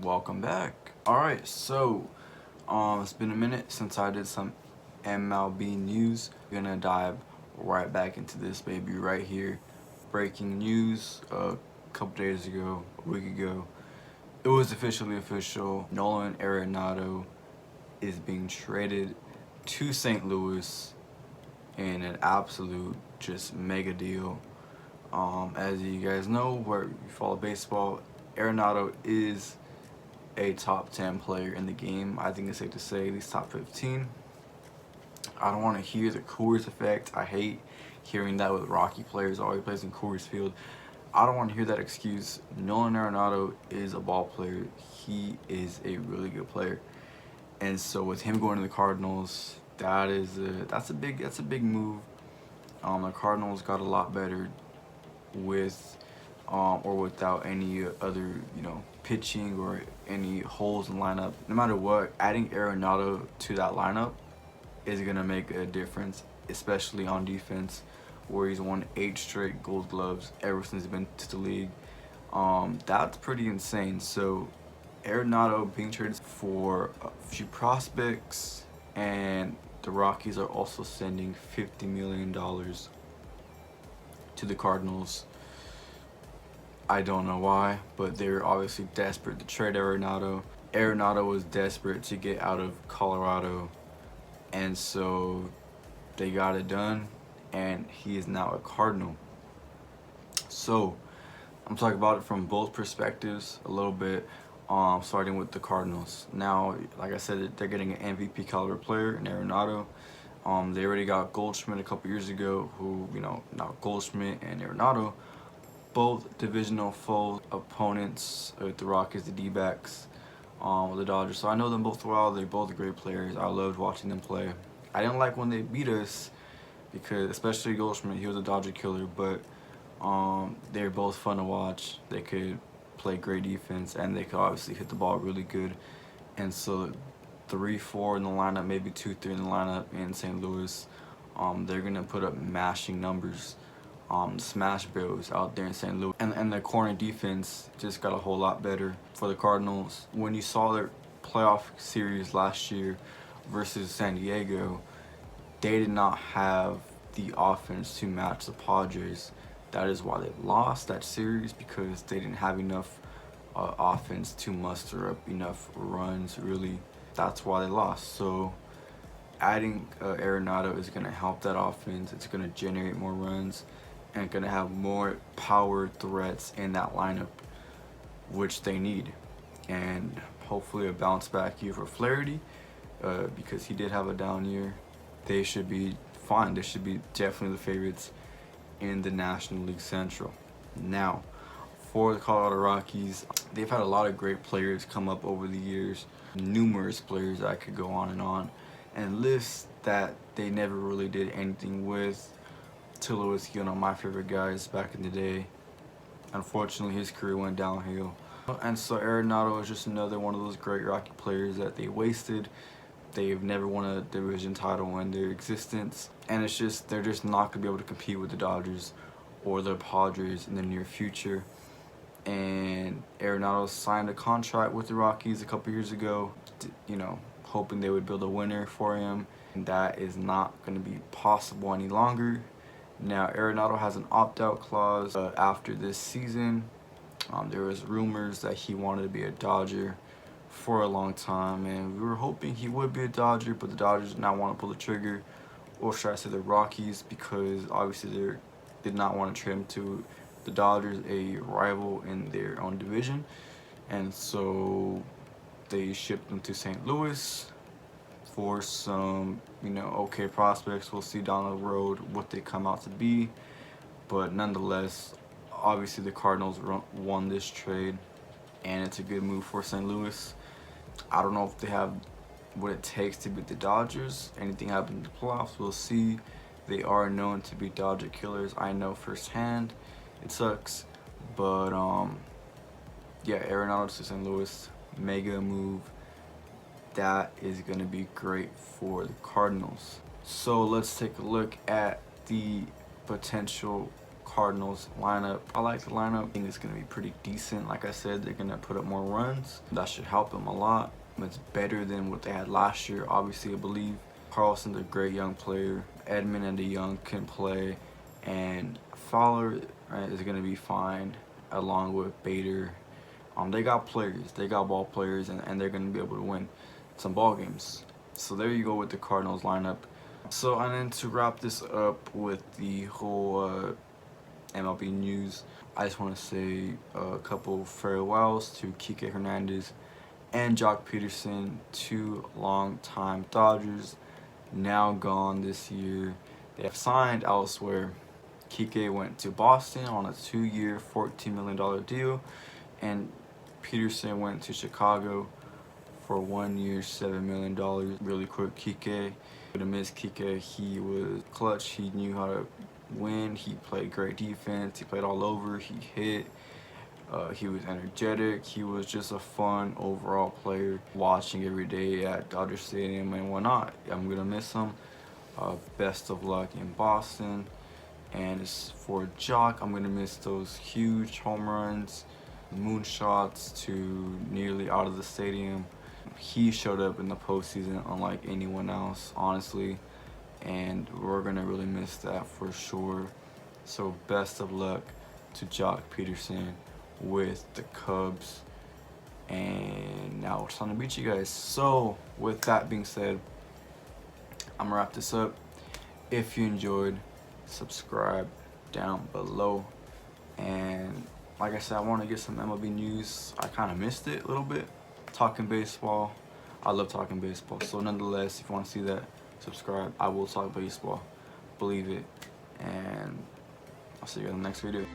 Welcome back. Alright, so it's been a minute since I did some MLB news. We're gonna dive right back into this baby right here. Breaking news a couple days ago, a week ago. It was officially official. Nolan Arenado is being traded to St. Louis in an absolute just mega deal. As you guys know, where you follow baseball, Arenado is a top 10 player in the game. I think it's safe to say he's top 15. I don't want to hear the Coors effect. I hate hearing that with Rocky players. Always plays in Coors Field. I don't want to hear that excuse. Nolan Arenado is a ball player. He is a really good player, and so with him going to the Cardinals, that's a big move. The Cardinals got a lot better with or without any other pitching or any holes in the lineup. No matter what, adding Arenado to that lineup is gonna make a difference, especially on defense, where he's won 8 straight Gold Gloves ever since he's been to the league. That's pretty insane. So Arenado being traded for a few prospects, and the Rockies are also sending $50 million to the Cardinals. I don't know why, but they're obviously desperate to trade Arenado. Arenado was desperate to get out of Colorado, and so they got it done, and he is now a Cardinal. So I'm talking about it from both perspectives a little bit, starting with the Cardinals. Now, like I said, they're getting an MVP caliber player in Arenado. They already got Goldschmidt a couple years ago, who, now Goldschmidt and Arenado, both divisional foe opponents with the Rockies, the D-backs, with the Dodgers. So I know them both well. They're both great players. I loved watching them play. I didn't like when they beat us, because especially Goldschmidt, he was a Dodger killer, but they're both fun to watch. They could play great defense, and they could obviously hit the ball really good. And so 3-4 in the lineup, maybe 2-3 in the lineup in St. Louis, they're going to put up mashing numbers. Smash Bros out there in St. Louis, and their corner defense just got a whole lot better for the Cardinals. When you saw their playoff series last year versus San Diego, they did not have the offense to match the Padres. That is why they lost that series, because they didn't have enough offense to muster up enough runs. Really, that's why they lost. So adding Arenado is going to help that offense. It's going to generate more runs and going to have more power threats in that lineup, which they need. And hopefully a bounce back year for Flaherty, because he did have a down year. They should be fine. They should be definitely the favorites in the National League Central. Now, for the Colorado Rockies, they've had a lot of great players come up over the years. Numerous players that could go on, and lists that they never really did anything with. Tulowitzki, one of my favorite guys back in the day. Unfortunately, his career went downhill. And so Arenado is just another one of those great Rocky players that they wasted. They've never won a division title in their existence. And it's just, they're just not going to be able to compete with the Dodgers or the Padres in the near future. And Arenado signed a contract with the Rockies a couple years ago, hoping they would build a winner for him. And that is not going to be possible any longer. Now, Arenado has an opt-out clause after this season. There was rumors that he wanted to be a Dodger for a long time, and we were hoping he would be a Dodger, but the Dodgers did not want to pull the trigger, or should I say the Rockies, because obviously they did not want to trade him to the Dodgers, a rival in their own division, and so they shipped him to St. Louis for some, okay prospects. We'll see down the road what they come out to be, but nonetheless, obviously the Cardinals won this trade, and it's a good move for St. Louis. I don't know if they have what it takes to beat the Dodgers. Anything happens in the playoffs, we'll see. They are known to be Dodger killers. I know firsthand. It sucks, but yeah, Arenado to St. Louis, mega move. That is going to be great for the Cardinals. So let's take a look at the potential Cardinals lineup. I like the lineup. I think it's going to be pretty decent. Like I said, they're going to put up more runs. That should help them a lot. It's better than what they had last year, obviously, I believe. Carlson's a great young player. Edman and DeYoung can play. And Fowler is going to be fine along with Bader. They got players. They got ball players, and they're going to be able to win some ball games. So there you go with the Cardinals lineup. So, and then to wrap this up with the whole MLB news, I just want to say a couple farewells to Kike Hernandez and Jock Peterson, 2 long-time Dodgers, now gone this year. They have signed elsewhere. Kike went to Boston on a 2-year, $14 million deal, and Peterson went to Chicago for 1 year, $7 million. Really quick, Kike. To miss Kike, he was clutch. He knew how to win. He played great defense. He played all over. He hit. He was energetic. He was just a fun overall player. Watching every day at Dodger Stadium and whatnot. I'm gonna miss him. Best of luck in Boston. And as for Jock, I'm gonna miss those huge home runs, moonshots to nearly out of the stadium. He showed up in the postseason unlike anyone else, honestly, and we're gonna really miss that for sure. So best of luck to Jock Peterson with the Cubs. And now it's time to beat you guys. So with that being said, I'm gonna wrap this up. If you enjoyed, subscribe down below. And like I said, I want to get some MLB news. I kind of missed it a little bit. Talking baseball. I love talking baseball. So nonetheless, if you want to see that, subscribe. I will talk baseball. Believe it. And I'll see you in the next video.